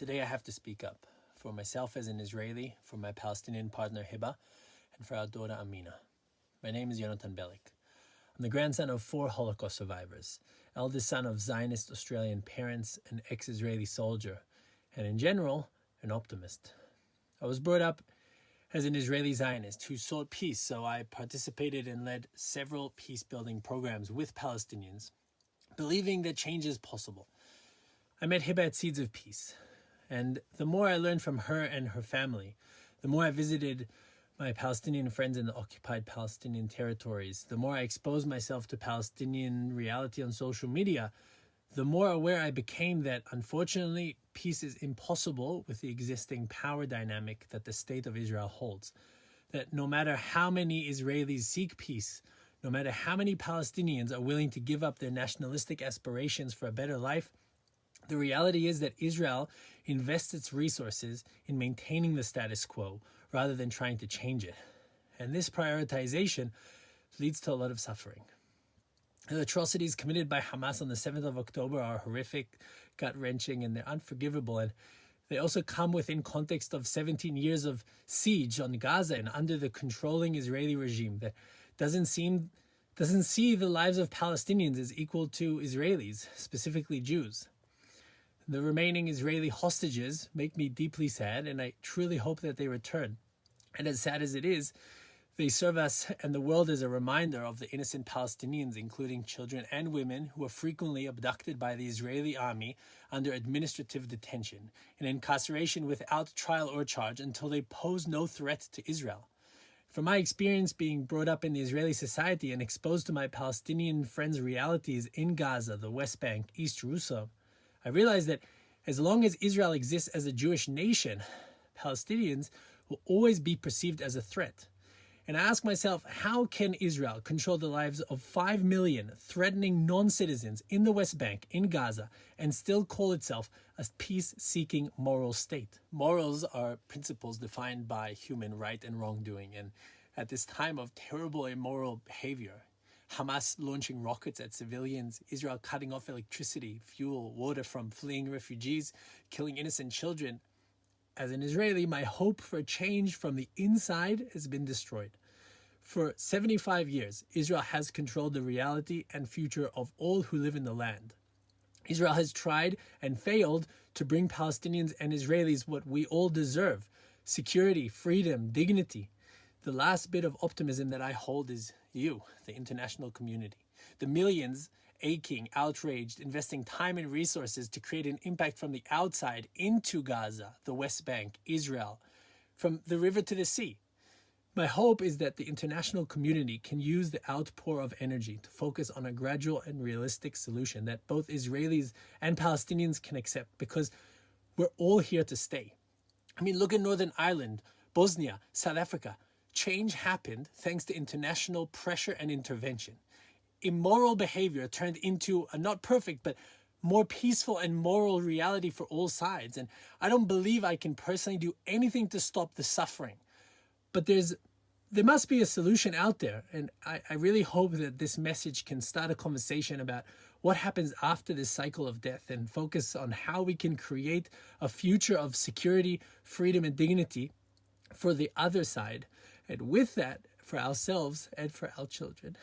Today I have to speak up for myself as an Israeli, for my Palestinian partner Hiba, and for our daughter Amina. My name is Yonatan Belik. I'm the grandson of 4 Holocaust survivors, eldest son of Zionist Australian parents, an ex-Israeli soldier, and in general, an optimist. I was brought up as an Israeli Zionist who sought peace, so I participated and led several peace-building programs with Palestinians, believing that change is possible. I met Hiba at Seeds of Peace, and the more I learned from her and her family, the more I visited my Palestinian friends in the occupied Palestinian territories, the more I exposed myself to Palestinian reality on social media, the more aware I became that, unfortunately, peace is impossible with the existing power dynamic that the State of Israel holds. That no matter how many Israelis seek peace, no matter how many Palestinians are willing to give up their nationalistic aspirations for a better life, the reality is that Israel invests its resources in maintaining the status quo rather than trying to change it. And this prioritization leads to a lot of suffering. The atrocities committed by Hamas on the 7th of October are horrific, gut-wrenching, and they're unforgivable. And they also come within context of 17 years of siege on Gaza and under the controlling Israeli regime that doesn't see the lives of Palestinians as equal to Israelis, specifically Jews. The remaining Israeli hostages make me deeply sad, and I truly hope that they return. And as sad as it is, they serve us and the world as a reminder of the innocent Palestinians, including children and women, who are frequently abducted by the Israeli army under administrative detention and incarceration without trial or charge until they pose no threat to Israel. From my experience being brought up in the Israeli society and exposed to my Palestinian friends' realities in Gaza, the West Bank, East Jerusalem, I realized that as long as Israel exists as a Jewish nation, Palestinians will always be perceived as a threat. And I ask myself, how can Israel control the lives of 5 million threatening non-citizens in the West Bank, in Gaza, and still call itself a peace-seeking moral state? Morals are principles defined by human right and wrongdoing. And at this time of terrible immoral behavior, Hamas launching rockets at civilians, Israel cutting off electricity, fuel, water from fleeing refugees, killing innocent children. As an Israeli, my hope for change from the inside has been destroyed. For 75 years, Israel has controlled the reality and future of all who live in the land. Israel has tried and failed to bring Palestinians and Israelis what we all deserve: security, freedom, dignity. The last bit of optimism that I hold is you, the international community. The millions aching, outraged, investing time and resources to create an impact from the outside into Gaza, the West Bank, Israel, from the river to the sea. My hope is that the international community can use the outpour of energy to focus on a gradual and realistic solution that both Israelis and Palestinians can accept, because we're all here to stay. I mean, look at Northern Ireland, Bosnia, South Africa. Change happened thanks to international pressure and intervention. Immoral behavior turned into a not perfect, but more peaceful and moral reality for all sides. And I don't believe I can personally do anything to stop the suffering. But there must be a solution out there. And I really hope that this message can start a conversation about what happens after this cycle of death and focus on how we can create a future of security, freedom, and dignity for the other side. And with that, for ourselves and for our children.